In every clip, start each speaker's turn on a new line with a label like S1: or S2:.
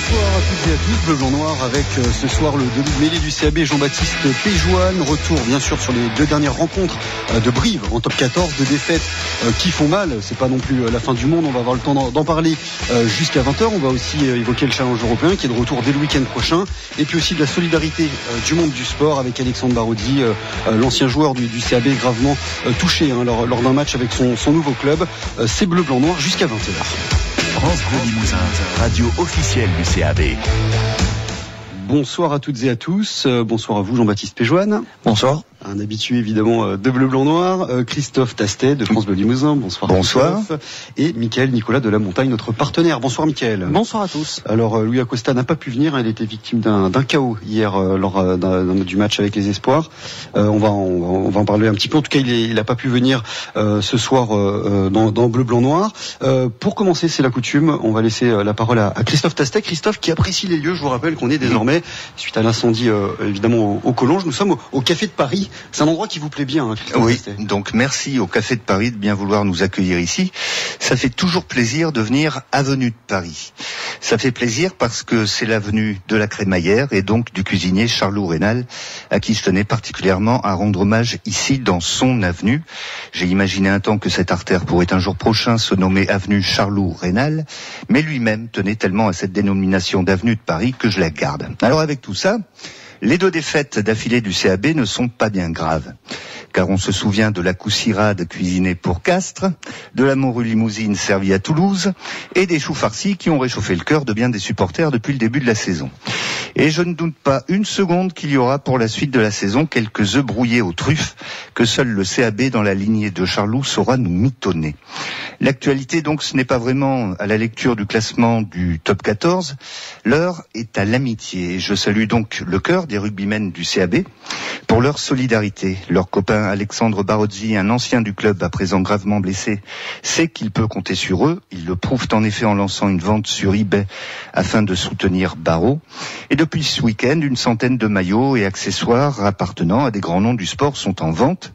S1: Bonsoir à toutes et à tous, Bleu Blanc Noir avec ce soir le demi-mêlée du CAB Jean-Baptiste Péjoine. Retour bien sûr sur les deux dernières rencontres de Brive en top 14, de défaites qui font mal. C'est pas non plus la fin du monde, on va avoir le temps d'en parler jusqu'à 20h. On va aussi évoquer le challenge européen qui est de retour dès le week-end prochain. Et puis aussi de la solidarité du monde du sport avec Alexandre Barodi, l'ancien joueur du CAB gravement touché lors d'un match avec son nouveau club. C'est Bleu Blanc Noir jusqu'à 20h.
S2: France Bleu Limousin, radio officielle du CAB.
S1: Bonsoir à toutes et à tous. Bonsoir à vous, Jean-Baptiste Péjoine.
S3: Bonsoir.
S1: Un habitué évidemment de Bleu Blanc Noir, Christophe Tastet de France Bleu Limousin. Bonsoir.
S3: Bonsoir.
S1: Et Mickaël Nicolas de la Montagne, notre partenaire. Bonsoir Mickaël.
S3: Bonsoir à tous.
S1: Alors Louis Acosta n'a pas pu venir, il était victime d'un chaos hier lors du match avec les Espoirs. On va en parler un petit peu. En tout cas, il n'a pas pu venir ce soir dans Bleu Blanc Noir. Pour commencer, c'est la coutume, on va laisser la parole à Christophe Tastet. Christophe qui apprécie les lieux. Je vous rappelle qu'on est désormais, suite à l'incendie évidemment au Collonges, nous sommes au Café de Paris. C'est un endroit qui vous plaît bien, Christophe.
S3: Oui, donc merci au Café de Paris de bien vouloir nous accueillir ici. Ça fait toujours plaisir de venir avenue de Paris. Ça fait plaisir parce que c'est l'avenue de la crémaillère et donc du cuisinier Charlot Rénal, à qui je tenais particulièrement à rendre hommage ici dans son avenue. J'ai imaginé un temps que cette artère pourrait un jour prochain se nommer avenue Charlot Rénal, mais lui-même tenait tellement à cette dénomination d'avenue de Paris que je la garde. Alors avec tout ça, les deux défaites d'affilée du CAB ne sont pas bien graves, car on se souvient de la coussirade cuisinée pour Castres, de la morue limousine servie à Toulouse, et des choux farcis qui ont réchauffé le cœur de bien des supporters depuis le début de la saison. Et je ne doute pas une seconde qu'il y aura pour la suite de la saison quelques œufs brouillés aux truffes que seul le CAB dans la lignée de Charlot saura nous mitonner. L'actualité donc ce n'est pas vraiment à la lecture du classement du top 14, l'heure est à l'amitié. Et je salue donc le cœur des rugbymen du CAB pour leur solidarité. Leur copain Alexandre Barozzi, un ancien du club à présent gravement blessé, sait qu'il peut compter sur eux. Ils le prouvent en effet en lançant une vente sur eBay afin de soutenir Barreau. Et depuis ce week-end, une centaine de maillots et accessoires appartenant à des grands noms du sport sont en vente.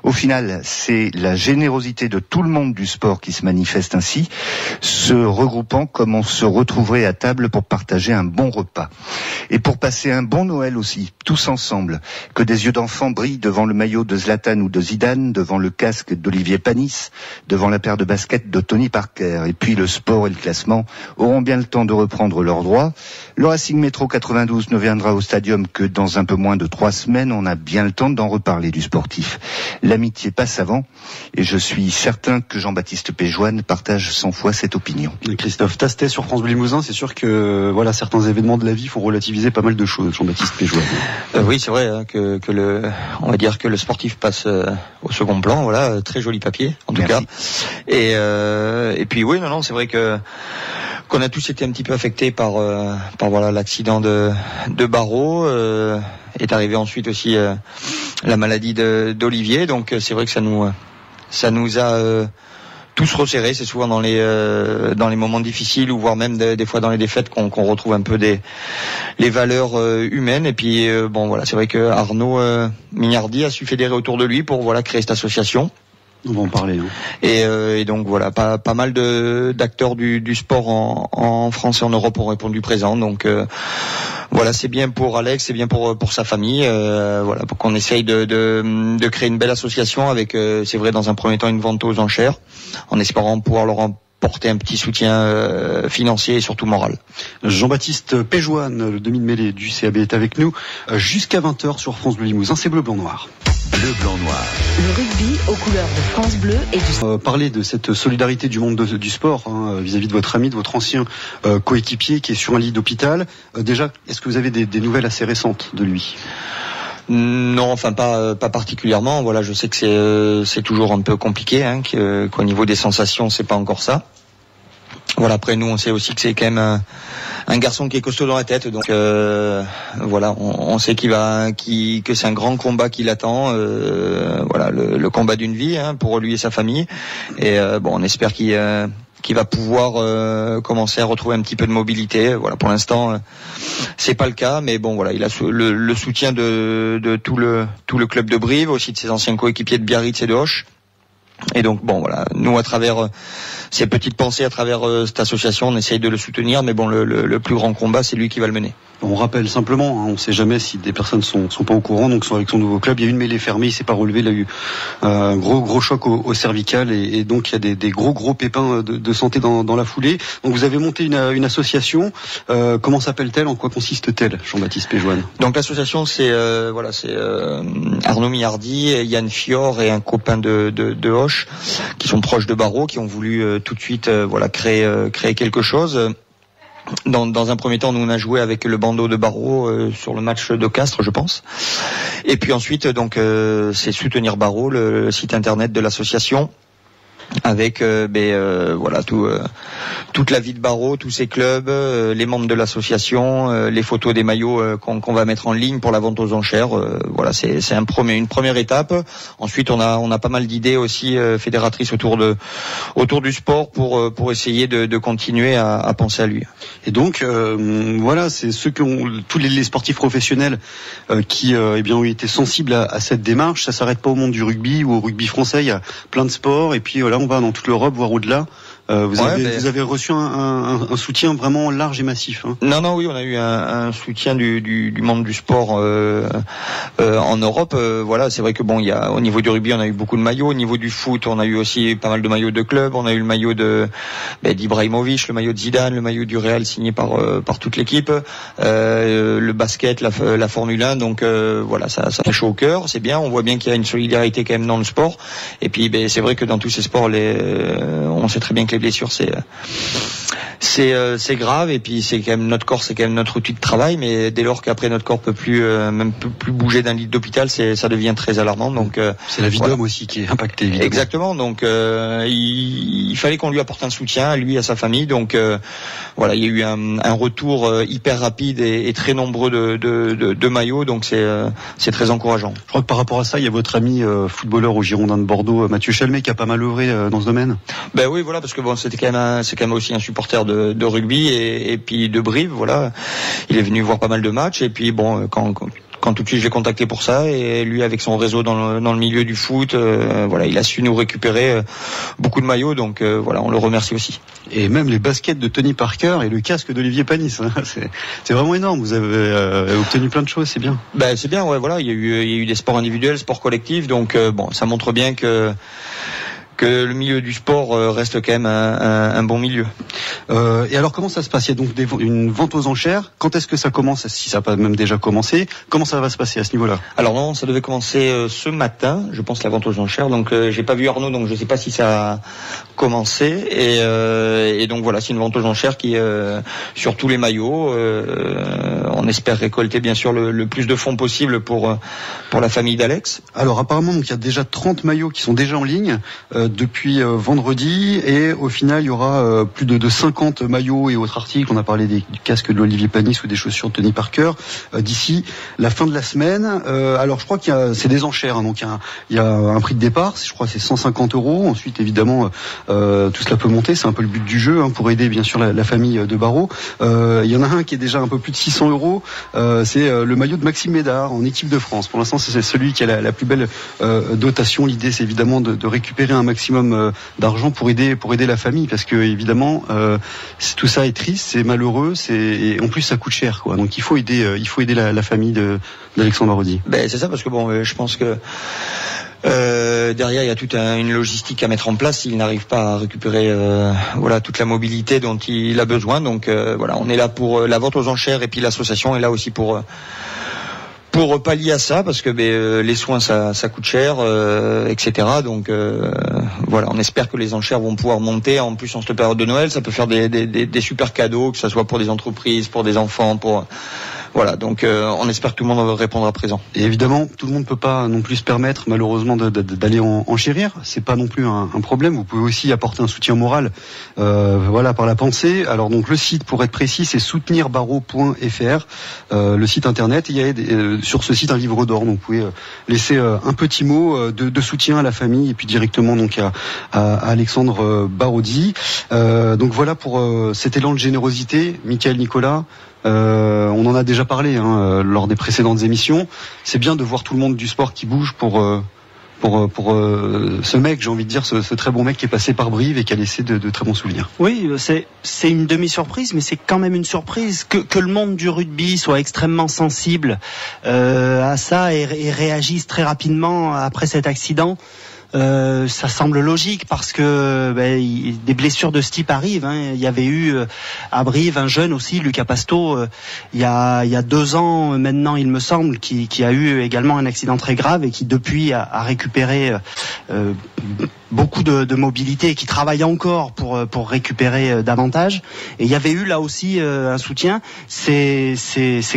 S3: Au final, c'est la générosité de tout le monde du sport qui se manifeste ainsi, se regroupant comme on se retrouverait à table pour partager un bon repas. Et pour passer un bon Noël aussi, tous ensemble, que des yeux d'enfants brillent devant le maillot de Zlatan ou de Zidane, devant le casque d'Olivier Panis, devant la paire de baskets de Tony Parker. Et puis le sport et le classement auront bien le temps de reprendre leurs droits. Le Racing Métro 92 ne viendra au stadium que dans un peu moins de 3 semaines. On a bien le temps d'en reparler du sportif. L'amitié passe avant, et je suis certain que Jean-Baptiste Péjoine partage 100 fois cette opinion.
S1: Christophe Tastet sur France Bleu Limousin, c'est sûr que certains événements de la vie font relativiser pas mal de choses, Jean-Baptiste Péjoine.
S4: Oui, c'est vrai on va dire que le sportif passe au second plan. Très joli papier en tout cas. Et puis oui, non, c'est vrai qu'on a tous été un petit peu affectés par l'accident de Barreau. Est arrivé ensuite aussi la maladie d'Olivier, donc c'est vrai que ça nous a tous resserrés. C'est souvent dans les moments difficiles ou voire même des fois dans les défaites qu'on retrouve un peu les valeurs humaines. Et puis c'est vrai que Arnaud Mignardi a su fédérer autour de lui pour créer cette association.
S1: On va en parler.
S4: Et donc pas mal d'acteurs du sport en France et en Europe ont répondu présent. Donc c'est bien pour Alex, c'est bien pour sa famille. Pour qu'on essaye de créer une belle association avec, c'est vrai, dans un premier temps une vente aux enchères, en espérant pouvoir leur apporter un petit soutien financier et surtout moral.
S1: Jean-Baptiste Péjoine, le demi-mêlée du CAB, est avec nous jusqu'à 20h sur France Bleu Limousin. C'est Bleu Blanc Noir.
S2: Bleu Blanc Noir.
S5: Le rugby aux couleurs de France Bleu et du...
S1: Parler de cette solidarité du monde du sport vis-à-vis de votre ami, de votre ancien coéquipier qui est sur un lit d'hôpital. Déjà, est-ce que vous avez des nouvelles assez récentes de lui ?
S4: Non, pas particulièrement. Je sais que c'est toujours un peu compliqué, qu'au niveau des sensations, c'est pas encore ça. Après nous on sait aussi que c'est quand même un garçon qui est costaud dans la tête, donc on sait que c'est un grand combat qui l'attend, le combat d'une vie pour lui et sa famille, et on espère qu'il va pouvoir commencer à retrouver un petit peu de mobilité. Pour l'instant c'est pas le cas, mais il a le soutien de tout le club de Brive, aussi de ses anciens coéquipiers de Biarritz et de Auch. Et donc nous à travers ses petites pensées à travers cette association. On essaye de le soutenir, mais bon, le plus grand combat, c'est lui qui va le mener.
S1: On rappelle simplement, on ne sait jamais si des personnes sont pas au courant. Donc avec son nouveau club, il y a eu une mêlée fermée, il s'est pas relevé, il a eu un gros choc au cervical et donc il y a des gros pépins de santé dans la foulée. Donc vous avez monté une association. Comment s'appelle-t-elle? En quoi consiste-t-elle, Jean-Baptiste Péjoine?
S4: Donc l'association, c'est Arnaud Millardi, Yann Fior et un copain de Hoche qui sont proches de Barreau, qui ont voulu tout de suite créer quelque chose. Dans un premier temps, nous on a joué avec le bandeau de Barreau sur le match de Castres, je pense. Et puis ensuite, donc c'est soutenir Barreau, le site internet de l'association, avec toute la vie de Barreau, tous ses clubs, les membres de l'association, les photos des maillots qu'on va mettre en ligne pour la vente aux enchères. C'est une première étape. Ensuite, on a pas mal d'idées aussi fédératrices autour du sport pour essayer de continuer à penser à lui.
S1: Et donc c'est ceux qui ont tous les sportifs professionnels qui ont été sensibles à cette démarche. Ça s'arrête pas au monde du rugby ou au rugby français. Il y a plein de sports et puis on va dans toute l'Europe, voire au-delà. Vous avez reçu un soutien vraiment large et massif. Hein.
S4: Oui, on a eu un soutien du monde du sport en Europe. C'est vrai que il y a au niveau du rugby, on a eu beaucoup de maillots. Au niveau du foot, on a eu aussi pas mal de maillots de clubs. On a eu le maillot d'Ibrahimovic, le maillot de Zidane, le maillot du Real signé par toute l'équipe. Le basket, la Formule 1. Donc ça fait chaud au cœur. C'est bien. On voit bien qu'il y a une solidarité quand même dans le sport. Et puis c'est vrai que dans tous ces sports, on sait très bien que les blessures c'est grave, et puis c'est quand même notre corps, c'est quand même notre outil de travail, mais dès lors qu'après notre corps peut plus bouger d'un lit d'hôpital, ça devient très alarmant. Donc
S1: c'est la vie d'homme aussi qui est impactée, évidemment.
S4: Exactement. Donc il fallait qu'on lui apporte un soutien à lui, à sa famille. Donc il y a eu un retour hyper rapide et très nombreux de maillots. Donc c'est très encourageant.
S1: Je crois que par rapport à ça, il y a votre ami footballeur au Girondin de Bordeaux, Mathieu Chalmet, qui a pas mal œuvré dans ce domaine.
S4: Oui, parce que c'est quand même aussi un supporter de rugby et puis de Brive. Il est venu voir pas mal de matchs, et puis quand tout de suite je l'ai contacté pour ça, et lui avec son réseau dans le milieu du foot, il a su nous récupérer beaucoup de maillots, donc on le remercie aussi.
S1: Et même les baskets de Tony Parker et le casque d'Olivier Panis, c'est vraiment énorme. Vous avez obtenu plein de choses, c'est bien.
S4: C'est bien, il y a eu des sports individuels, sports collectifs, donc ça montre bien que le milieu du sport reste quand même un bon milieu.
S1: Et alors comment ça se passe? Il y a donc une vente aux enchères. Quand est-ce que ça commence? Si ça n'a pas même déjà commencé, comment ça va se passer à ce niveau-là? Alors
S4: non, ça devait commencer ce matin, je pense, la vente aux enchères. Donc j'ai pas vu Arnaud, donc je sais pas si ça a commencé. Et donc c'est une vente aux enchères qui sur tous les maillots. On espère récolter bien sûr le plus de fonds possible pour la famille d'Alex. Alors
S1: apparemment, donc il y a déjà 30 maillots qui sont déjà en ligne depuis vendredi, et au final il y aura plus de 50 maillots et autres articles. On a parlé du casque de Olivier Panis ou des chaussures de Tony Parker d'ici la fin de la semaine. Alors je crois c'est des enchères, hein, donc il y a un prix de départ, je crois que c'est 150 €. Ensuite évidemment tout cela peut monter, c'est un peu le but du jeu, hein, pour aider bien sûr la famille de Barreau. Il y en a un qui est déjà un peu plus de 600 €, c'est le maillot de Maxime Médard en équipe de France. Pour l'instant c'est celui qui a la plus belle dotation. L'idée c'est évidemment de récupérer un maximum d'argent pour aider la famille, parce que évidemment tout ça est triste, c'est malheureux, et en plus ça coûte cher, quoi. Donc il faut aider la famille d'Alexandre Barodi.
S4: C'est ça, parce que je pense que derrière il y a toute une logistique à mettre en place. Il n'arrive pas à récupérer toute la mobilité dont il a besoin. Donc on est là pour la vente aux enchères, et puis l'association est là aussi pour pallier à ça, parce que les soins ça coûte cher, etc. Donc on espère que les enchères vont pouvoir monter. En plus en cette période de Noël, ça peut faire des super cadeaux, que ça soit pour des entreprises, pour des enfants, donc on espère que tout le monde répondra présent.
S1: Et évidemment, tout le monde ne peut pas non plus se permettre, malheureusement, d'aller enchérir. C'est pas non plus un problème. Vous pouvez aussi apporter un soutien moral, par la pensée. Alors donc le site, pour être précis, c'est soutenirbarreau.fr, le site internet. Il y a sur ce site un livre d'or, donc vous pouvez laisser un petit mot de soutien à la famille, et puis directement donc à Alexandre Barodi. Donc voilà pour cet élan de générosité, Michael Nicolas. On en a déjà parlé lors des précédentes émissions. C'est bien de voir tout le monde du sport qui bouge pour pour ce mec, j'ai envie de dire, ce très bon mec qui est passé par Brive et qui a laissé de très bons souvenirs.
S6: Oui, c'est une demi-surprise, mais c'est quand même une surprise que le monde du rugby soit extrêmement sensible à ça et réagisse très rapidement après cet accident. Ça semble logique parce que des blessures de ce type arrivent. Il y avait eu à Brive un jeune aussi, Lucas Pasto, il y a 2 ans maintenant, il me semble, qui a eu également un accident très grave et qui depuis a récupéré beaucoup de mobilité et qui travaille encore pour récupérer davantage. Et il y avait eu là aussi un soutien. C'est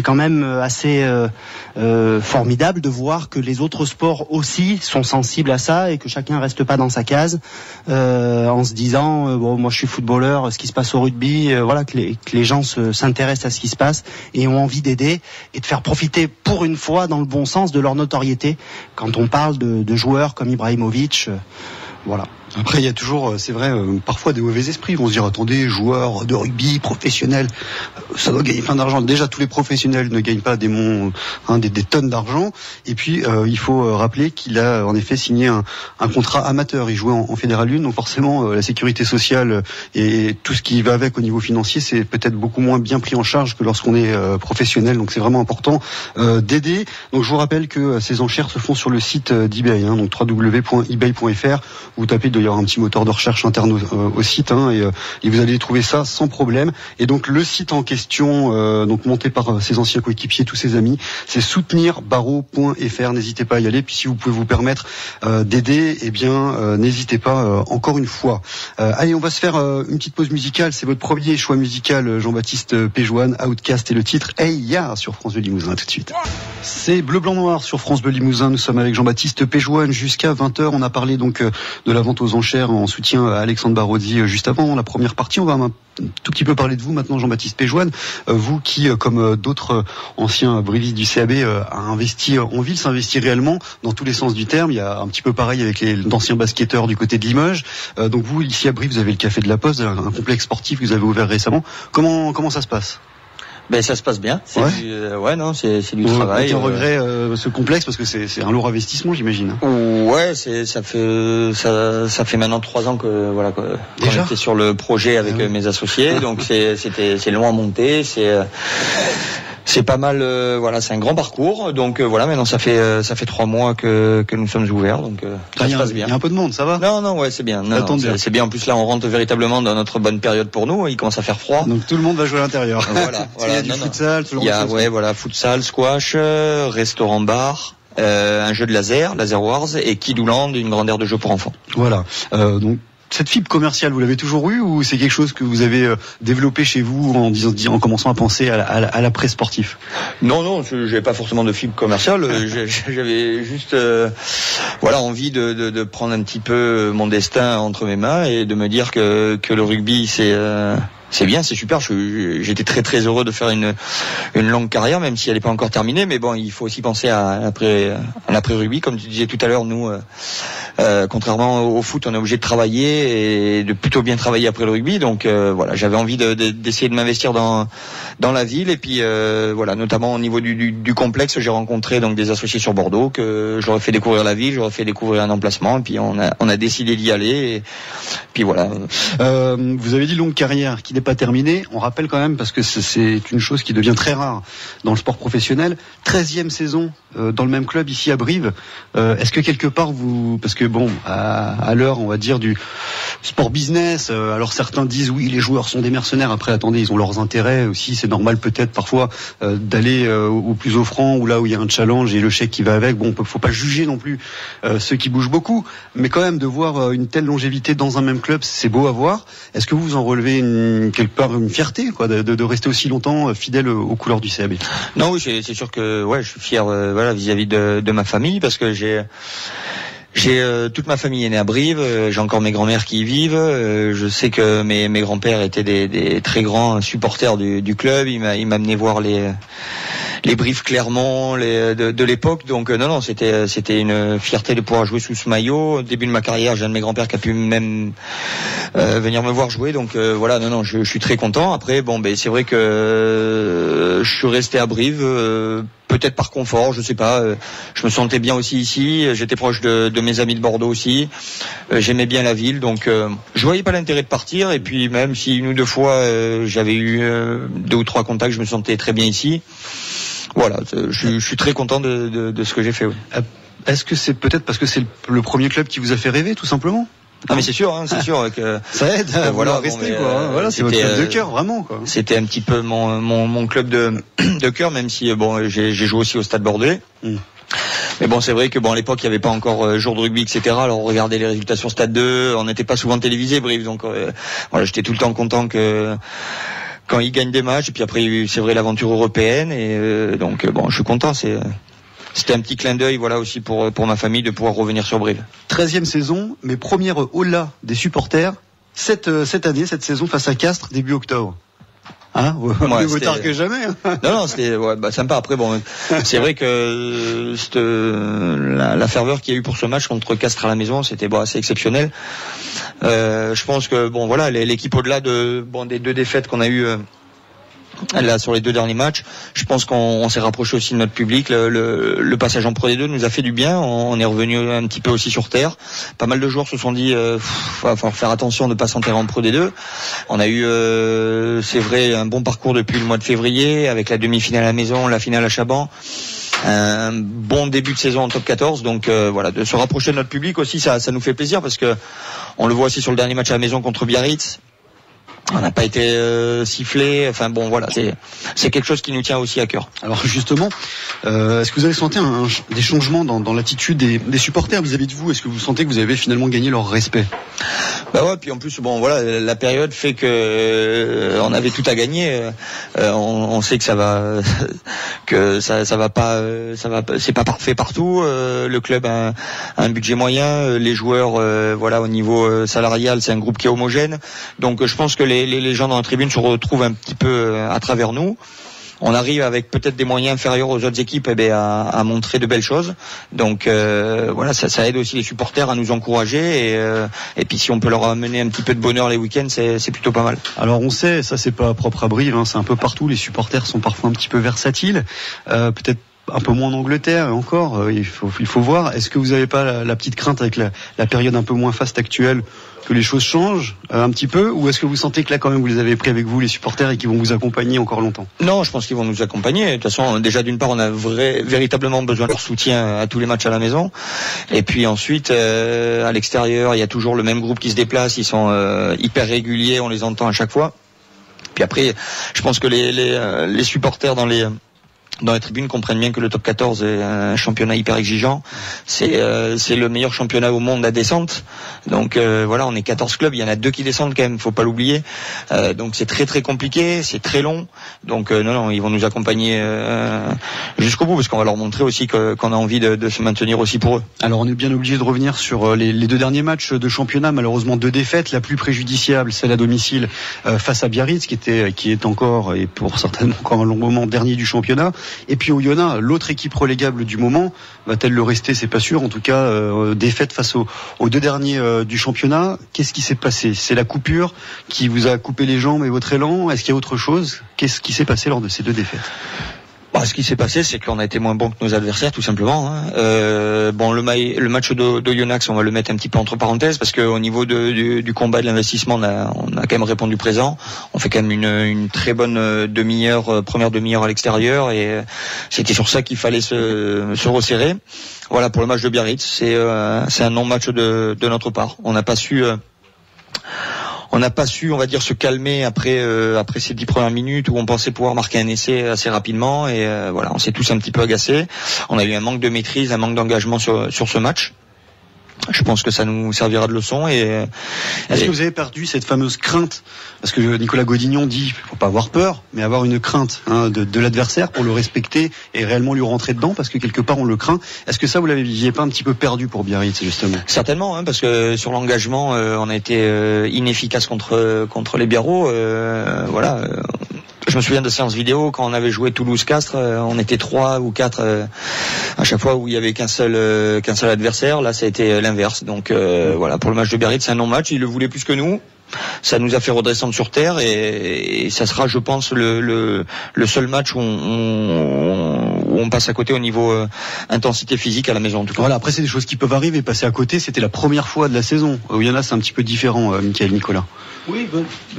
S6: quand même assez formidable de voir que les autres sports aussi sont sensibles à ça et que chacun reste pas dans sa case en se disant moi je suis footballeur, ce qui se passe au rugby, que les gens s'intéressent à ce qui se passe et ont envie d'aider et de faire profiter pour une fois dans le bon sens de leur notoriété quand on parle de joueurs comme Ibrahimovic. Voilà.
S1: Après, il y a toujours, c'est vrai, parfois des mauvais esprits. Ils vont se dire, attendez, joueurs de rugby professionnels, ça doit gagner plein d'argent. Déjà, tous les professionnels ne gagnent pas des tonnes d'argent. Et puis, il faut rappeler qu'il a en effet signé un contrat amateur. Il jouait en Fédéral 1, donc forcément, la sécurité sociale et tout ce qui va avec au niveau financier, c'est peut-être beaucoup moins bien pris en charge que lorsqu'on est professionnel. Donc, c'est vraiment important d'aider. Donc, je vous rappelle que ces enchères se font sur le site d'eBay, donc www.ebay.fr. Vous tapez, il doit y avoir un petit moteur de recherche interne au site, et vous allez trouver ça sans problème. Et donc le site en question, donc monté par ses anciens coéquipiers, tous ses amis, c'est soutenirbarreau.fr. N'hésitez pas à y aller. Puis si vous pouvez vous permettre d'aider, n'hésitez pas encore une fois. Allez, on va se faire une petite pause musicale. C'est votre premier choix musical, Jean-Baptiste Péjoine, Outcast et le titre Hey Ya sur France Bleu Limousin. Tout de suite. C'est Bleu Blanc Noir sur France Bleu Limousin. Nous sommes avec Jean-Baptiste Péjoine jusqu'à 20h. On a parlé donc de la vente aux enchères en soutien à Alexandre Barodi juste avant la première partie. On va un tout petit peu parler de vous maintenant, Jean-Baptiste Péjoine. Vous qui, comme d'autres anciens brivistes du CAB, a investi en ville, s'investit réellement dans tous les sens du terme. Il y a un petit peu pareil avec les anciens basketteurs du côté de Limoges. Donc vous, ici à Brive, vous avez le Café de la Poste, un complexe sportif que vous avez ouvert récemment. Comment ça se passe ?
S4: Ça se passe bien. C'est du travail.
S1: Aucun regret ce complexe parce que c'est un lourd investissement, j'imagine.
S4: Ouais, ça fait maintenant 3 ans que qu'on était sur le projet avec mes associés. Donc c'est long à monter. C'est pas mal, c'est un grand parcours. Donc maintenant ça fait 3 mois que nous sommes ouverts. Donc ça se passe bien.
S1: Il y a un peu de monde, ça va ?
S4: Non, c'est bien. C'est bien. En plus là, on rentre véritablement dans notre bonne période pour nous. Il commence à faire froid.
S1: Donc tout le monde va jouer à l'intérieur.
S4: Voilà.
S1: Il y a du futsal, tout le
S4: monde. Futsal, squash, restaurant bar. Un jeu de laser wars et Kidouland, une grande aire de jeu pour enfants.
S1: Voilà. Donc cette fibre commerciale, vous l'avez toujours eue ou c'est quelque chose que vous avez développé chez vous en commençant à penser à l'après sportif ?
S4: Non, j'ai pas forcément de fibre commerciale. J'avais juste envie de prendre un petit peu mon destin entre mes mains et de me dire que le rugby c'est bien, c'est super. J'étais très très heureux de faire une longue carrière, même si elle n'est pas encore terminée. Mais bon, il faut aussi penser à l'après-rugby. Comme tu disais tout à l'heure, nous, contrairement au foot, on est obligé de travailler et de plutôt bien travailler après le rugby. Donc j'avais envie d'essayer de m'investir dans la ville. Et puis notamment au niveau du complexe, j'ai rencontré donc des associés sur Bordeaux que je leur ai fait découvrir la ville, je leur ai fait découvrir un emplacement. Et puis on a décidé d'y aller. Et puis voilà.
S1: Vous avez dit longue carrière qui n'est pas terminée. On rappelle quand même, parce que c'est une chose qui devient très rare dans le sport professionnel, 13e saison dans le même club ici à Brive. Est-ce que quelque part parce que à l'heure, on va dire, du sport business, alors certains disent oui, les joueurs sont des mercenaires. Après, attendez, ils ont leurs intérêts aussi. C'est normal peut-être parfois d'aller au plus offrant ou là où il y a un challenge et le chèque qui va avec. Faut pas juger non plus ceux qui bougent beaucoup, mais quand même de voir une telle longévité dans un même club, c'est beau à voir. Est-ce que vous en relevez quelque part une fierté, de rester aussi longtemps fidèle aux couleurs du CAB?
S4: Non, oui, c'est sûr que je suis fier vis-à-vis de ma famille parce que j'ai toute ma famille est née à Brive, j'ai encore mes grands-mères qui y vivent, je sais que mes grands-pères étaient des très grands supporters du club, il m'a amené voir les Brive Clermont de l'époque, donc non, c'était une fierté de pouvoir jouer sous ce maillot. Au début de ma carrière, j'ai un de mes grands-pères qui a pu même venir me voir jouer, donc je suis très content. Après c'est vrai que je suis resté à Brive peut-être par confort, je sais pas. Je me sentais bien aussi ici. J'étais proche de mes amis de Bordeaux aussi. J'aimais bien la ville, donc je voyais pas l'intérêt de partir. Et puis même si une ou deux fois j'avais eu 2 ou 3 contacts, je me sentais très bien ici. Voilà, je suis très content de ce que j'ai fait. Oui.
S1: Est-ce que c'est peut-être parce que c'est le premier club qui vous a fait rêver, tout simplement?
S4: Ah mais c'est sûr que
S1: ça aide. Voilà, rester quoi. Voilà, c'est votre club de cœur, vraiment quoi.
S4: C'était un petit peu mon club de cœur, même si j'ai joué aussi au Stade Bordelais. Mais bon, c'est vrai que à l'époque il n'y avait pas encore jour de rugby, etc. Alors on regardait les résultats sur Stade 2, on n'était pas souvent télévisé, Brive, donc voilà, j'étais tout le temps content que quand ils gagnent des matchs. Et puis après, c'est vrai, l'aventure européenne, et donc je suis content. C'était un petit clin d'œil, voilà, aussi pour ma famille de pouvoir revenir sur Brive. 13e
S1: saison, mais première hola des supporters cette année, cette saison face à Castres, début octobre. Hein, mieux tard que jamais.
S4: Non, c'était sympa. Après, c'est vrai que la ferveur qu'il y a eu pour ce match contre Castres à la maison, c'était assez exceptionnel. Je pense que voilà, l'équipe au-delà des 2 défaites qu'on a eues là sur les 2 derniers matchs, je pense qu'on s'est rapproché aussi de notre public. Le passage en Pro D2 nous a fait du bien. On est revenu un petit peu aussi sur terre. Pas mal de joueurs se sont dit va falloir faire attention de ne pas s'enterrer en Pro D2. On a eu c'est vrai un bon parcours depuis le mois de février, avec la demi-finale à la maison, la finale à Chaban. Un bon début de saison en top 14, donc voilà, de se rapprocher de notre public aussi, ça nous fait plaisir, parce que on le voit aussi sur le dernier match à la maison contre Biarritz. On n'a pas été sifflé. Enfin voilà, c'est quelque chose qui nous tient aussi à cœur.
S1: Alors justement, est-ce que vous avez senti des changements dans l'attitude des supporters vis-à-vis de vous? Est-ce que vous sentez que vous avez finalement gagné leur respect?
S4: Ouais, puis en plus voilà, la période fait que on avait tout à gagner. On sait que ça va pas, c'est pas parfait partout. Le club a un budget moyen. Les joueurs, voilà, au niveau salarial, c'est un groupe qui est homogène. Donc je pense que les gens dans la tribune se retrouvent un petit peu à travers nous. On arrive avec peut-être des moyens inférieurs aux autres équipes à montrer de belles choses. Donc voilà, ça aide aussi les supporters à nous encourager, et puis si on peut leur amener un petit peu de bonheur les week-ends, c'est plutôt pas mal.
S1: Alors on sait, ça c'est pas propre à Brive, c'est un peu partout. Les supporters sont parfois un petit peu versatiles, peut-être un peu moins en Angleterre, encore il faut voir. Est-ce que vous n'avez pas la petite crainte avec la période un peu moins faste actuelle que les choses changent un petit peu, ou est-ce que vous sentez que là quand même vous les avez pris avec vous, les supporters, et qu'ils vont vous accompagner encore longtemps?
S4: Non, je pense qu'ils vont nous accompagner. De toute façon, déjà d'une part, on a véritablement besoin de leur soutien à tous les matchs à la maison, et puis ensuite à l'extérieur, il y a toujours le même groupe qui se déplace. Ils sont hyper réguliers, on les entend à chaque fois. Puis après, je pense que les supporters dans les tribunes comprennent bien que le top 14 est un championnat hyper exigeant. C'est le meilleur championnat au monde à descente. Donc voilà, on est 14 clubs, il y en a 2 qui descendent quand même, faut pas l'oublier. Donc c'est très très compliqué, c'est très long. Donc non, ils vont nous accompagner jusqu'au bout, parce qu'on va leur montrer aussi qu'on a envie de se maintenir aussi pour eux.
S1: Alors on est bien obligé de revenir sur les 2 derniers matchs de championnat, malheureusement 2 défaites, la plus préjudiciable, celle à domicile face à Biarritz, qui est encore, et pour certainement encore un long moment, dernier du championnat. Et puis Oyonnax, l'autre équipe relégable du moment, va-t-elle le rester? C'est pas sûr. En tout cas, défaite face aux 2 derniers du championnat. Qu'est-ce qui s'est passé? C'est la coupure qui vous a coupé les jambes et votre élan? Est-ce qu'il y a autre chose? Qu'est-ce qui s'est passé lors de ces 2 défaites?
S4: Ce qui s'est passé, c'est qu'on a été moins bon que nos adversaires, tout simplement. Le match d'Oyonnax, on va le mettre un petit peu entre parenthèses, parce qu'au niveau du combat de l'investissement, on a quand même répondu présent. On fait quand même une très bonne première demi-heure à l'extérieur, et c'était sur ça qu'il fallait se resserrer. Voilà, pour le match de Biarritz, c'est un non-match de notre part. On n'a pas su, on va dire, se calmer après ces 10 premières minutes où on pensait pouvoir marquer un essai assez rapidement, et voilà, on s'est tous un petit peu agacés. On a eu un manque de maîtrise, un manque d'engagement sur ce match. Je pense que ça nous servira de leçon. Est-ce
S1: que vous avez perdu cette fameuse crainte? Parce que Nicolas Godignon dit, faut pas avoir peur, mais avoir une crainte de l'adversaire pour le respecter et réellement lui rentrer dedans, parce que quelque part on le craint. Est-ce que ça, vous l'aviez pas un petit peu perdu pour Biarritz, justement?
S4: Certainement, parce que sur l'engagement, on a été inefficace contre les Biarros. Voilà. Je me souviens de séances vidéo quand on avait joué Toulouse-Castres, on était 3 ou 4 à chaque fois où il y avait qu'un seul adversaire. Là, ça a été l'inverse. Donc voilà, pour le match de Biarritz, c'est un non-match. Il le voulait plus que nous. Ça nous a fait redescendre sur terre, et ça sera, je pense, le seul match où on passe à côté au niveau intensité physique à la maison en tout cas.
S1: Voilà, après c'est des choses qui peuvent arriver, passer à côté, c'était la première fois de la saison. Oyonnax c'est un petit peu différent, Michael Nicolas.
S6: Oui,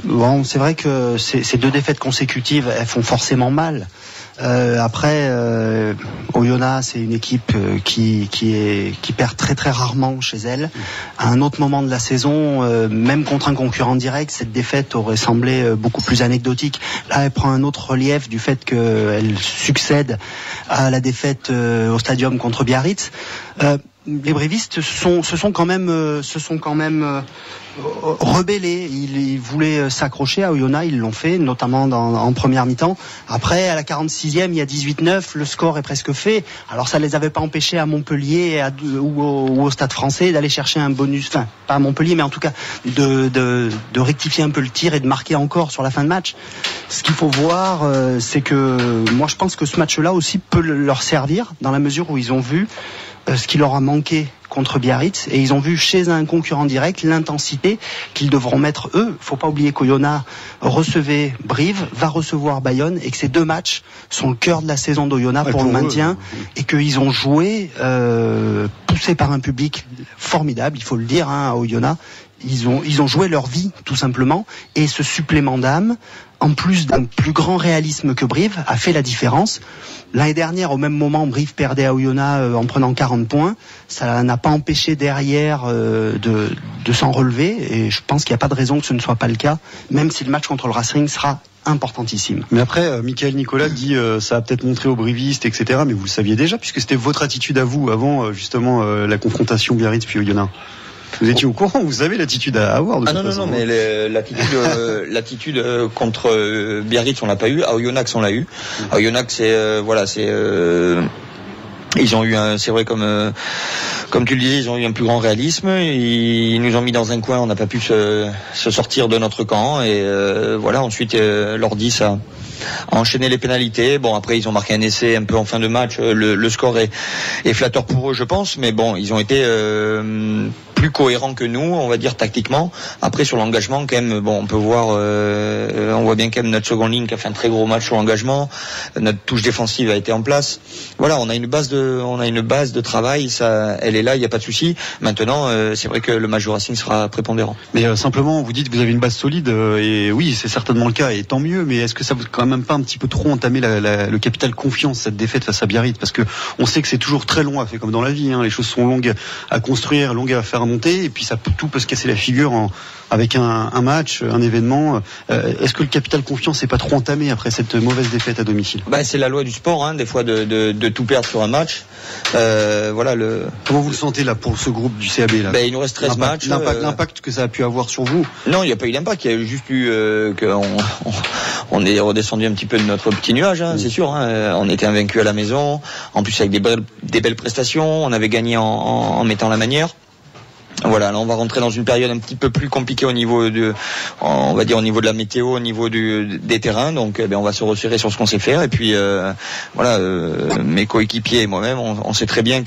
S6: bon, c'est vrai que ces 2 défaites consécutives, elles font forcément mal. Après, Oyonnax, c'est une équipe qui perd très très rarement chez elle. À un autre moment de la saison, même contre un concurrent direct, cette défaite aurait semblé beaucoup plus anecdotique. Là, elle prend un autre relief du fait qu'elle succède à la défaite au stadium contre Biarritz. Les brévistes se sont quand même rebellés. Ils voulaient s'accrocher à Oyonnax, ils l'ont fait, notamment en première mi-temps. Après, à la 46e, il y a 18-9, le score est presque fait. Alors ça les avait pas empêchés à Montpellier ou au Stade Français d'aller chercher un bonus, enfin pas à Montpellier, mais en tout cas de rectifier un peu le tir et de marquer encore sur la fin de match. Ce qu'il faut voir, c'est que moi je pense que ce match-là aussi peut leur servir dans la mesure où ils ont vu ce qui leur a manqué contre Biarritz et ils ont vu chez un concurrent direct l'intensité qu'ils devront mettre eux. Faut pas oublier qu'Oyonnax recevait Brive, va recevoir Bayonne et que ces 2 matchs sont le cœur de la saison d'Oyonnax pour le maintien et qu'ils ont joué poussés par un public formidable, il faut le dire, à Oyonnax. Ils ont joué leur vie tout simplement et ce supplément d'âme, en plus d'un plus grand réalisme que Brive, a fait la différence. L'année dernière, au même moment, Brive perdait à Oyonnax en prenant 40 points. Ça n'a pas empêché derrière de s'en relever et je pense qu'il n'y a pas de raison que ce ne soit pas le cas, même si le match contre le Racing sera importantissime.
S1: Mais après, Michael Nicolas dit ça a peut-être montré aux brivistes, etc. Mais vous le saviez déjà, puisque c'était votre attitude à vous avant justement la confrontation Biarritz puis Oyonnax. Vous étiez au courant, vous avez l'attitude à avoir.
S4: Non, mais l'attitude contre Biarritz on l'a pas eu, à Oyonnax on l'a eu. À Oyonnax ils ont eu c'est vrai comme tu le disais, ils ont eu un plus grand réalisme. Ils nous ont mis dans un coin, on n'a pas pu se sortir de notre camp et ensuite l'ordi ça a enchaîné les pénalités. Bon, après ils ont marqué un essai un peu en fin de match. Le score est flatteur pour eux, je pense, mais bon, ils ont été plus cohérents que nous, on va dire tactiquement. Après sur l'engagement, quand même, bon, on peut voir, on voit bien quand même notre seconde ligne qui a fait un très gros match sur l'engagement. Notre touche défensive a été en place. Voilà, on a une base de travail, ça, elle est là, il n'y a pas de souci. Maintenant, c'est vrai que le match du Racing sera prépondérant.
S1: Mais simplement, vous dites que vous avez une base solide, et oui, c'est certainement le cas, et tant mieux. Mais est-ce que ça vous quand même pas un petit peu trop entamer le capital confiance, cette défaite face à Biarritz, parce que on sait que c'est toujours très long à faire, comme dans la vie, hein, les choses sont longues à construire, longues à faire monter, et puis tout peut se casser la figure avec un match, un événement. Est-ce que le capital confiance n'est pas trop entamé après cette mauvaise défaite à domicile?
S4: C'est la loi du sport, hein, des fois de tout perdre sur un match.
S1: Comment vous le sentez là pour ce groupe du CAB là?
S4: Il nous reste 13 matchs.
S1: L'impact que ça a pu avoir sur vous?
S4: Non, il n'y a pas eu d'impact. Il y a juste eu qu'on est redescendu un petit peu de notre petit nuage, hein, c'est sûr. Hein. On était invaincu à la maison, en plus avec des belles prestations. On avait gagné en mettant la manière. Voilà, là on va rentrer dans une période un petit peu plus compliquée au niveau on va dire au niveau de la météo, au niveau des terrains. Donc on va se resserrer sur ce qu'on sait faire. Et puis mes coéquipiers et moi-même, on sait très bien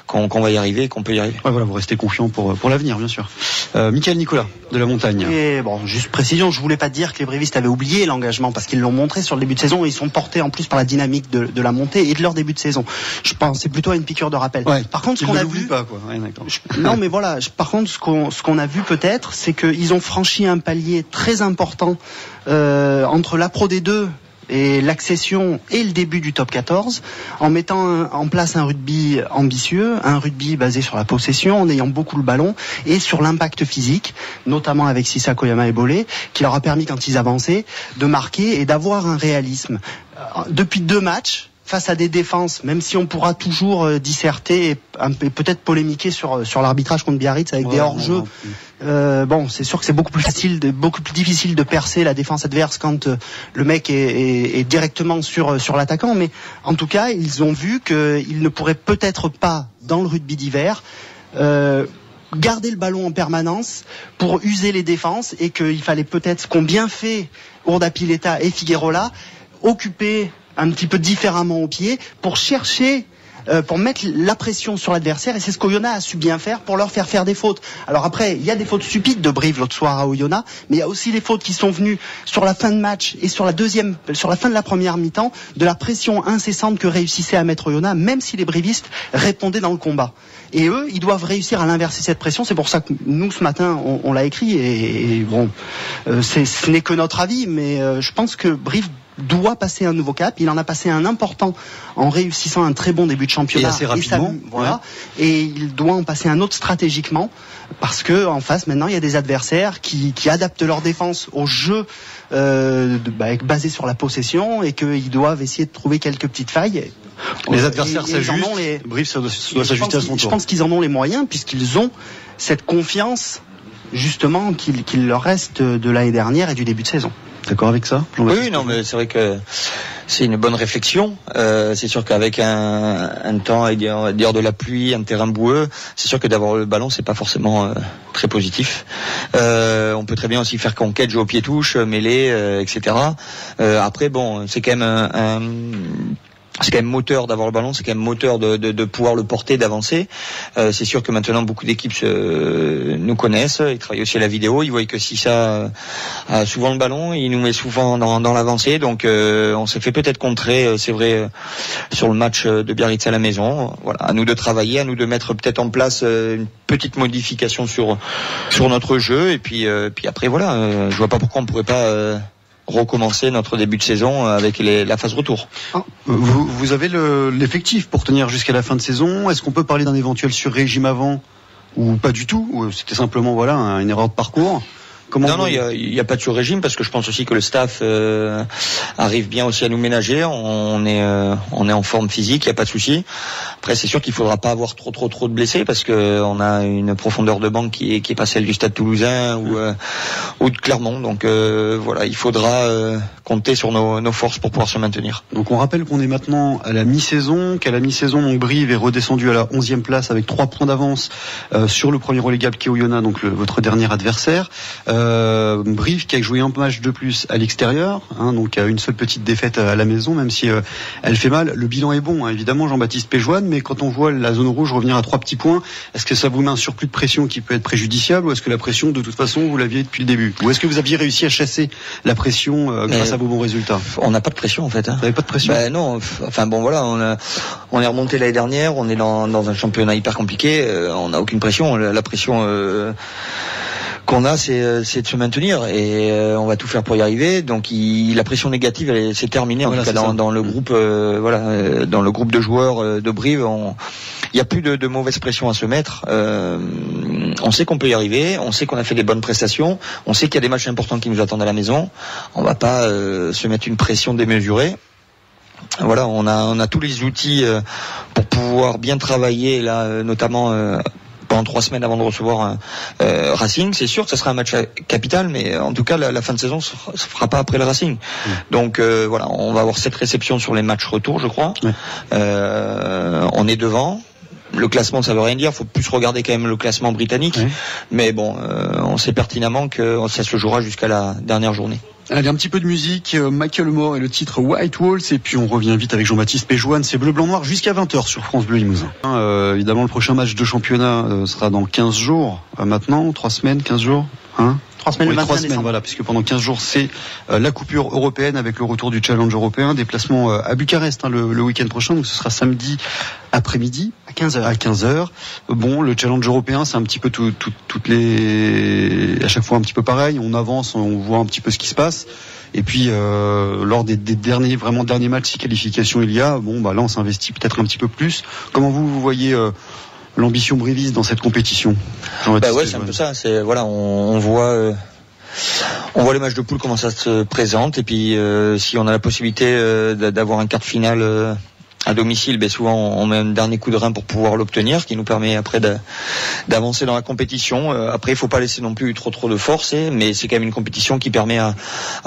S4: qu'on va y arriver, qu'on peut y arriver.
S1: Ouais, voilà, vous restez confiant pour l'avenir, bien sûr. Michael Nicolas de la Montagne.
S6: Et bon, juste précision, je voulais pas dire que les brévistes avaient oublié l'engagement parce qu'ils l'ont montré sur le début de saison. Et ils sont portés en plus par la dynamique de la montée et de leur début de saison. Je pense c'est plutôt à une piqûre de rappel.
S1: Ouais,
S6: par contre, ce qu'on a vu,
S1: pas, quoi. Ouais, d'accord.
S6: Non, mais voilà. Par contre, ce qu'on a vu peut-être, c'est qu'ils ont franchi un palier très important entre la Pro D2 et l'accession et le début du top 14, en mettant en place un rugby ambitieux, un rugby basé sur la possession, en ayant beaucoup le ballon et sur l'impact physique, notamment avec Sissa Koyama et Bolé, qui leur a permis quand ils avançaient de marquer et d'avoir un réalisme. Depuis 2 matchs, face à des défenses, même si on pourra toujours disserter et peut-être polémiquer sur l'arbitrage contre Biarritz avec des hors-jeux. C'est sûr que c'est beaucoup plus difficile de percer la défense adverse quand le mec est directement sur l'attaquant. Mais en tout cas, ils ont vu qu'ils ne pourraient peut-être pas, dans le rugby d'hiver, garder le ballon en permanence pour user les défenses et qu'il fallait peut-être, ce qu'ont bien fait Urdapilleta et Figueroa, occuper un petit peu différemment au pied pour chercher pour mettre la pression sur l'adversaire, et c'est ce qu'Oyonnax a su bien faire pour leur faire des fautes. Alors après, il y a des fautes stupides de Brive l'autre soir à Oyonnax, mais il y a aussi des fautes qui sont venues sur la fin de match et sur la fin de la première mi-temps, de la pression incessante que réussissait à mettre Oyonnax, même si les brivistes répondaient dans le combat. Et eux, ils doivent réussir à l'inverser cette pression. C'est pour ça que nous, ce matin, on l'a écrit, et bon, ce n'est que notre avis, mais je pense que Brive doit passer un nouveau cap. Il en a passé un important en réussissant un très bon début de championnat.
S1: Et assez rapidement.
S6: Et il doit en passer un autre stratégiquement, parce que en face, maintenant, il y a des adversaires qui adaptent leur défense au jeu basé sur la possession, et qu'ils doivent essayer de trouver quelques petites failles.
S1: Les adversaires s'ajustent. Brive doit s'ajuster à son tour.
S6: Je pense qu'ils en ont les moyens, puisqu'ils ont cette confiance justement qu'il leur reste de l'année dernière et du début de saison.
S1: D'accord avec ça,
S4: Oui, non, mais c'est vrai que c'est une bonne réflexion. C'est sûr qu'avec un temps, on va dire de la pluie, un terrain boueux, c'est sûr que d'avoir le ballon, c'est pas forcément très positif. On peut très bien aussi faire conquête, jouer au pied-touche, mêler, etc. Après, bon, c'est quand même c'est quand même moteur d'avoir le ballon, c'est quand même moteur de pouvoir le porter, d'avancer. C'est sûr que maintenant beaucoup d'équipes nous connaissent, ils travaillent aussi à la vidéo, ils voient que si ça a souvent le ballon, il nous met souvent dans l'avancée, donc on s'est fait peut-être contrer, c'est vrai, sur le match de Biarritz à la maison. Voilà, à nous de travailler, à nous de mettre peut-être en place une petite modification sur notre jeu, et puis après voilà, je vois pas pourquoi on pourrait pas recommencer notre début de saison avec la phase retour.
S1: Vous avez l'effectif pour tenir jusqu'à la fin de saison. Est-ce qu'on peut parler d'un éventuel sur-régime avant, ou pas du tout, ou c'était simplement une erreur de parcours?
S4: Non, il y a pas de sur-régime, parce que je pense aussi que le staff arrive bien aussi à nous ménager. On est en forme physique, il y a pas de souci. Après, c'est sûr qu'il faudra pas avoir trop de blessés, parce que on a une profondeur de banc qui est pas celle du Stade Toulousain ou de Clermont. Donc voilà, il faudra compter sur nos forces pour pouvoir se maintenir.
S1: Donc on rappelle qu'on est maintenant à la mi-saison, qu'à la mi-saison, donc Brive est redescendu à la 11e place avec 3 points d'avance sur le premier relégable qui est Oyonnax, donc votre dernier adversaire. Brive qui a joué un match de plus à l'extérieur, donc a une seule petite défaite à la maison, même si elle fait mal. Le bilan est bon, évidemment, Jean-Baptiste Péjoine, mais quand on voit la zone rouge revenir à 3 petits points, est-ce que ça vous met un surplus de pression qui peut être préjudiciable, ou est-ce que la pression, de toute façon, vous l'aviez depuis le début, ou est-ce que vous aviez réussi à chasser la pression grâce à vos bons résultats?
S4: On n'a pas de pression, en fait. Vous
S1: n'avez pas de pression?
S4: Non, enfin bon, voilà, on est remonté l'année dernière, on est dans un championnat hyper compliqué, on n'a aucune pression. La pression qu'on a, c'est de se maintenir, et on va tout faire pour y arriver. Donc la pression négative, c'est terminé. En tout cas, dans le groupe, dans le groupe de joueurs de Brive, il n'y a plus de mauvaise pression à se mettre. On sait qu'on peut y arriver, on sait qu'on a fait des bonnes prestations, on sait qu'il y a des matchs importants qui nous attendent à la maison. On va pas se mettre une pression démesurée. Voilà, on a tous les outils pour pouvoir bien travailler, là, notamment pendant 3 semaines avant de recevoir Racing. C'est sûr que ça sera un match capital, mais en tout cas la fin de saison se fera pas après le Racing. Donc voilà, on va avoir 7 réceptions sur les matchs retour, je crois. On est devant. Le classement, ça veut rien dire. Faut plus regarder quand même le classement britannique. Mais bon, on sait pertinemment que ça se jouera jusqu'à la dernière journée.
S1: Allez, un petit peu de musique, Michael Moore et le titre White Walls, et puis on revient vite avec Jean-Baptiste Péjoine. C'est Bleu Blanc Noir jusqu'à 20h sur France Bleu Limousin. Évidemment, le prochain match de championnat sera dans 15 jours maintenant, 3 semaines, 15 jours,
S6: 3 semaines,
S1: 3 semaines, voilà, puisque pendant 15 jours, c'est la coupure européenne avec le retour du challenge européen, déplacement à Bucarest le week-end prochain, donc ce sera samedi après-midi
S6: à 15h.
S1: Bon, le challenge européen, c'est un petit peu à chaque fois un petit peu pareil, on avance, on voit un petit peu ce qui se passe. Et puis lors des derniers matchs, si qualification il y a, là on s'investit peut-être un petit peu plus. Comment vous voyez l'ambition briviste dans cette compétition?
S4: C'est un peu ça. C'est voilà, on voit les matchs de poule, comment ça se présente, et puis si on a la possibilité d'avoir un quart de finale à domicile, souvent on met un dernier coup de rein pour pouvoir l'obtenir, ce qui nous permet après d'avancer dans la compétition. Après, il faut pas laisser non plus trop de force, mais c'est quand même une compétition qui permet à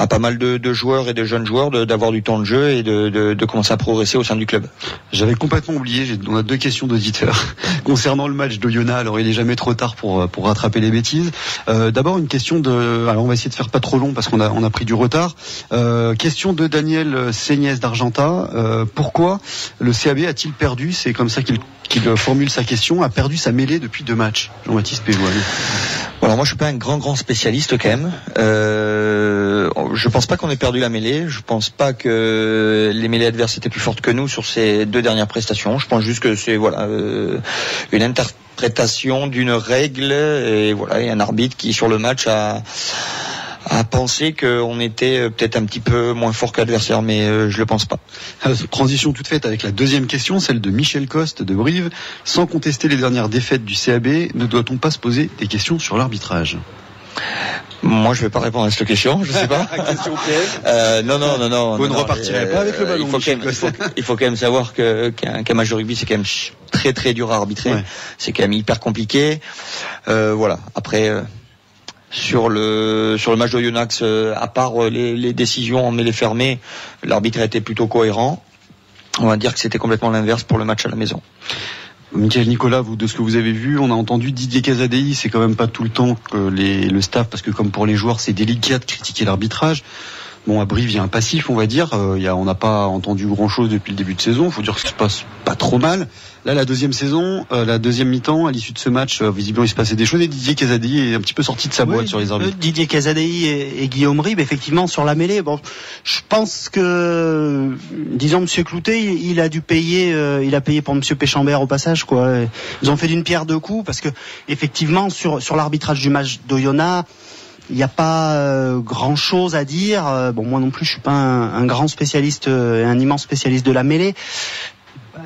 S4: pas mal de joueurs et de jeunes joueurs d'avoir du temps de jeu et de commencer à progresser au sein du club.
S1: J'avais complètement oublié, on a 2 questions d'auditeurs concernant le match d'Oyonnax. Alors il est jamais trop tard pour rattraper les bêtises. D'abord une question alors on va essayer de faire pas trop long parce qu'on a pris du retard. Question de Daniel Seignès d'Argenta. Pourquoi Le CAB a-t-il perdu, c'est comme ça qu'il formule sa question, a perdu sa mêlée depuis 2 matchs, Jean-Baptiste Péjoine?
S4: Alors moi je suis pas un grand spécialiste quand même. Je pense pas qu'on ait perdu la mêlée. Je pense pas que les mêlées adverses étaient plus fortes que nous sur ces 2 dernières prestations. Je pense juste que c'est une interprétation d'une règle et voilà, il y a un arbitre qui sur le match a pensé qu'on était peut-être un petit peu moins fort qu'adversaire, mais je le pense pas.
S1: Transition toute faite avec la deuxième question, celle de Michel Coste de Brive. Sans contester les dernières défaites du CAB, ne doit-on pas se poser des questions sur l'arbitrage?
S4: Moi, je vais pas répondre à cette question, je sais pas.
S1: Question piège.
S4: Non.
S1: Vous ne repartirez pas avec le ballon.
S4: Il faut quand même savoir qu'un match de rugby, c'est quand même très très dur à arbitrer. Ouais. C'est quand même hyper compliqué. Voilà. Après. Sur le match d'Oyonnax, à part les décisions en mêlée fermée, l'arbitre a été plutôt cohérent. On va dire que c'était complètement l'inverse pour le match à la maison.
S1: Michael Nicolas, vous, de ce que vous avez vu, on a entendu Didier Casadei, c'est quand même pas tout le temps que le staff, parce que comme pour les joueurs, c'est délicat de critiquer l'arbitrage. Bon, à Brive, il y a un passif, on va dire. On n'a pas entendu grand-chose depuis le début de saison. Il faut dire que ça se passe pas trop mal. Là, la deuxième mi-temps, à l'issue de ce match, visiblement, il se passait des choses. Et Didier Casadei est un petit peu sorti de sa boîte sur les arbitres.
S6: Didier Casadei et Guillaume Ribes, effectivement, sur la mêlée. Bon, je pense que, disons, Monsieur Cloutet, il a payé pour Monsieur Péchambert au passage, quoi. Ils ont fait d'une pierre deux coups parce que, effectivement, sur l'arbitrage du match d'Oyonnax, il n'y a pas grand chose à dire. Bon, moi non plus, je suis pas un grand spécialiste, un immense spécialiste de la mêlée.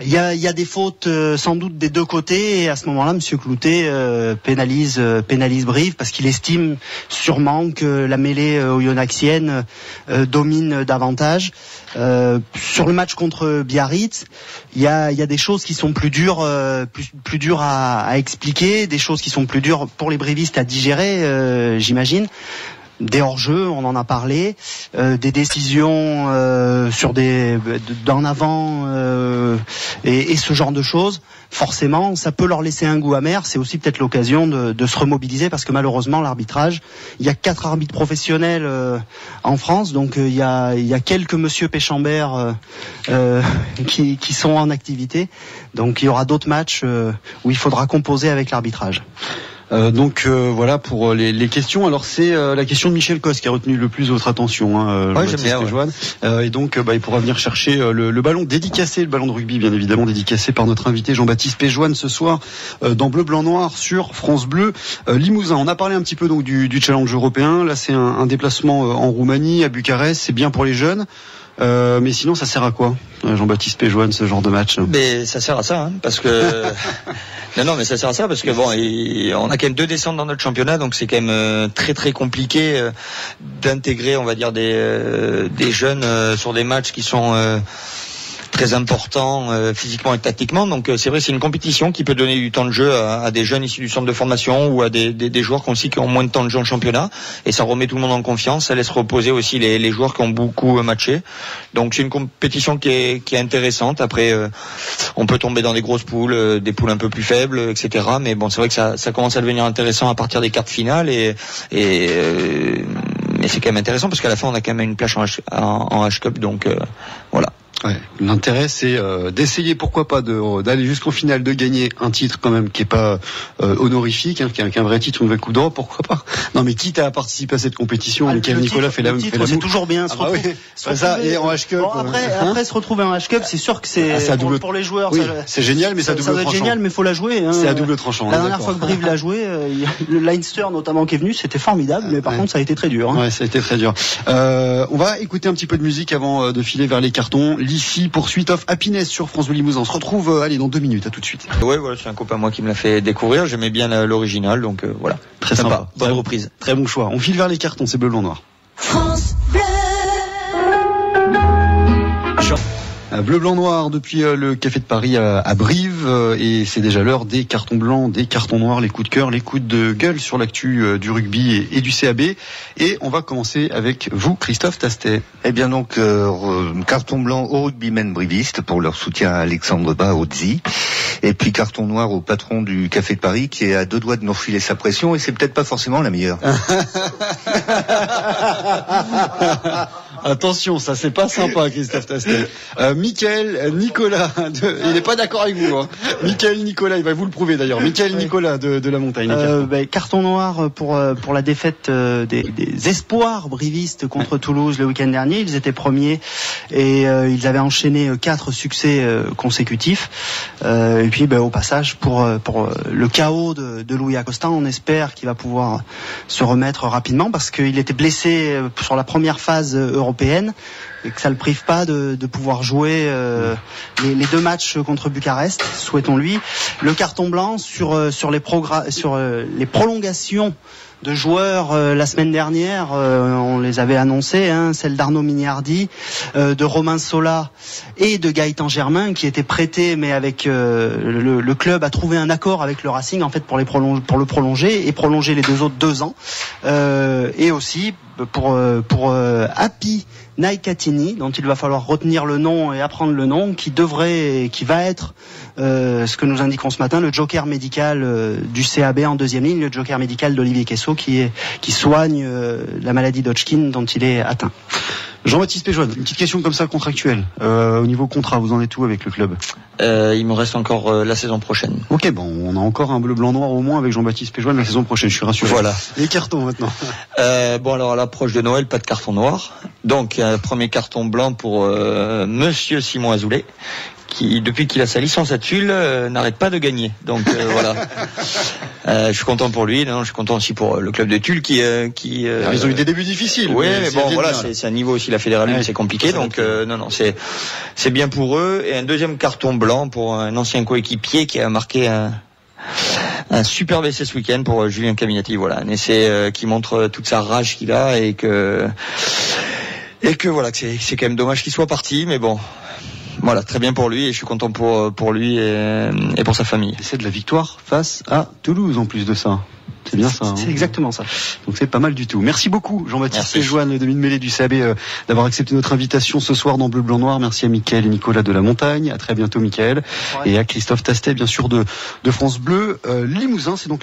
S6: Il y a des fautes sans doute des deux côtés, et à ce moment-là, Monsieur Cloutet pénalise Brive parce qu'il estime sûrement que la mêlée oyonnaxienne domine davantage. Sur le match contre Biarritz, il y a des choses qui sont plus dures à expliquer, des choses qui sont plus dures pour les brivistes à digérer, j'imagine. Des hors-jeux, on en a parlé, des décisions sur d'en avant et ce genre de choses. Forcément, ça peut leur laisser un goût amer. C'est aussi peut-être l'occasion de se remobiliser parce que malheureusement, l'arbitrage, il y a 4 arbitres professionnels en France, donc il y a quelques Monsieur Péchambert qui sont en activité. Donc il y aura d'autres matchs où il faudra composer avec l'arbitrage.
S1: Voilà pour les questions. Alors c'est la question de Michel Coste qui a retenu le plus votre attention.
S4: Ouais, j'aime bien. Ouais.
S1: Et donc il pourra venir chercher le ballon dédicacé, le ballon de rugby bien évidemment dédicacé par notre invité Jean-Baptiste Péjoine ce soir dans Bleu Blanc Noir sur France Bleu Limousin. On a parlé un petit peu donc du challenge européen. Là c'est un déplacement en Roumanie, à Bucarest. C'est bien pour les jeunes. Mais sinon, ça sert à quoi, Jean-Baptiste Péjoine, ce genre de match?
S4: Mais ça sert à ça, parce que non, mais ça sert à ça parce que bon, on a quand même 2 descentes dans notre championnat, donc c'est quand même très très compliqué d'intégrer, on va dire, des jeunes sur des matchs qui sont très important physiquement et tactiquement. Donc c'est vrai, c'est une compétition qui peut donner du temps de jeu à des jeunes issus du centre de formation ou à des joueurs qui ont moins de temps de jeu en championnat, et ça remet tout le monde en confiance, ça laisse reposer aussi les joueurs qui ont beaucoup matché. Donc c'est une compétition qui est intéressante. Après on peut tomber dans des grosses poules, des poules un peu plus faibles, etc. Mais bon, c'est vrai que ça commence à devenir intéressant à partir des quarts de finale, et mais c'est quand même intéressant parce qu'à la fin on a quand même une place en H-Cup, donc voilà.
S1: Ouais, l'intérêt c'est d'essayer, pourquoi pas, d'aller jusqu'en finale, de gagner un titre quand même qui est pas honorifique, qui est un vrai titre, une vraie Coupe d'Europe, pourquoi pas. Non mais quitte à participer à cette compétition, Michael Nicolas fait la même.
S6: C'est toujours bien.
S1: Ça, et en H-Cup.
S6: Bon, après se retrouver en H-Cup, c'est sûr que c'est pour les joueurs.
S1: Oui, c'est génial, mais ça double tranchant.
S6: C'est génial, mais faut la jouer.
S1: C'est à double tranchant.
S6: La dernière fois que Brive l'a joué, le Leinster notamment qui est venu, c'était formidable, mais par contre ça a été très dur.
S1: Ouais, ça a été très dur. On va écouter un petit peu de musique avant de filer vers les cartons. L'IFI pour Sweet of Happiness sur France Bleu Limousin. On se retrouve dans 2 minutes, à tout de suite.
S4: Ouais, voilà, c'est un copain moi qui me l'a fait découvrir, j'aimais bien l'original, donc voilà.
S1: Très sympa.
S4: Bonne reprise.
S1: Très bon choix. On file vers les cartons, c'est Bleu Blanc Noir.
S5: France Bleu.
S1: Bleu Blanc Noir depuis le Café de Paris à Brive, et c'est déjà l'heure des cartons blancs, des cartons noirs, les coups de cœur, les coups de gueule sur l'actu du rugby et du CAB. Et on va commencer avec vous, Christophe Tastet.
S3: Eh bien donc, carton blanc aux rugbymen brivistes pour leur soutien à Alexandre Baozzi. Et puis carton noir au patron du Café de Paris qui est à 2 doigts de nous refiler sa pression, et c'est peut-être pas forcément la meilleure.
S1: Attention, ça c'est pas sympa, Christophe Tastet. Mickaël Nicolas, il n'est pas d'accord avec vous. Hein. Mickaël Nicolas, il va vous le prouver d'ailleurs. Mickaël Nicolas de la Montagne.
S6: Carton noir pour la défaite des espoirs brivistes contre Toulouse le week-end dernier. Ils étaient premiers et ils avaient enchaîné 4 succès consécutifs. Et puis au passage pour le chaos de Louis Acosta, on espère qu'il va pouvoir se remettre rapidement parce qu'il était blessé sur la première phase européenne et que ça le prive pas de pouvoir jouer les 2 matchs contre Bucarest. Souhaitons-lui. Le carton blanc sur les prolongations de joueurs la semaine dernière, on les avait annoncés, celle d'Arnaud Mignardi, de Romain Sola et de Gaëtan Germain qui étaient prêtés, mais avec le club a trouvé un accord avec le Racing en fait pour le prolonger et prolonger les 2 autres 2 ans, et aussi pour Happy Naikatini, dont il va falloir retenir le nom et apprendre le nom, qui va être ce que nous indiquons ce matin, le joker médical du CAB en 2e ligne, le joker médical d'Olivier Quesso qui soigne la maladie d'Hodgkin dont il est atteint.
S1: Jean-Baptiste Péjoine, une petite question comme ça contractuelle. Au niveau contrat, vous en êtes où avec le club ?
S4: Il me reste encore la saison prochaine.
S1: Ok, bon, on a encore un bleu, blanc, noir au moins avec Jean-Baptiste Péjoine la saison prochaine, je suis rassuré.
S4: Voilà.
S1: Les cartons maintenant.
S4: Alors à l'approche de Noël, pas de carton noir. Donc premier carton blanc pour Monsieur Simon Azoulay, qui depuis qu'il a sa licence à Tulle n'arrête pas de gagner. Donc voilà. Je suis content pour lui. Non, je suis content aussi pour le club de Tulle qui
S1: ils ont eu des débuts difficiles.
S4: Oui, mais bon voilà, c'est un niveau aussi la fédérale, c'est compliqué. Donc non, c'est bien pour eux. Et un deuxième carton blanc pour un ancien coéquipier qui a marqué un superbe essai ce week-end pour Julien Caminati. Voilà, un essai qui montre toute sa rage qu'il a et que voilà, que c'est quand même dommage qu'il soit parti, mais bon. Voilà, très bien pour lui et je suis content pour lui et pour sa famille.
S1: C'est de la victoire face à Toulouse en plus de ça. C'est bien ça.
S6: C'est exactement ça.
S1: Donc c'est pas mal du tout. Merci beaucoup Jean-Baptiste Péjoine, le demi-mêlée du CAB, d'avoir accepté notre invitation ce soir dans Bleu Blanc Noir. Merci à Mickaël et Nicolas de la Montagne. À très bientôt Mickaël. Et à Christophe Tastet bien sûr de France Bleu Limousin. C'est donc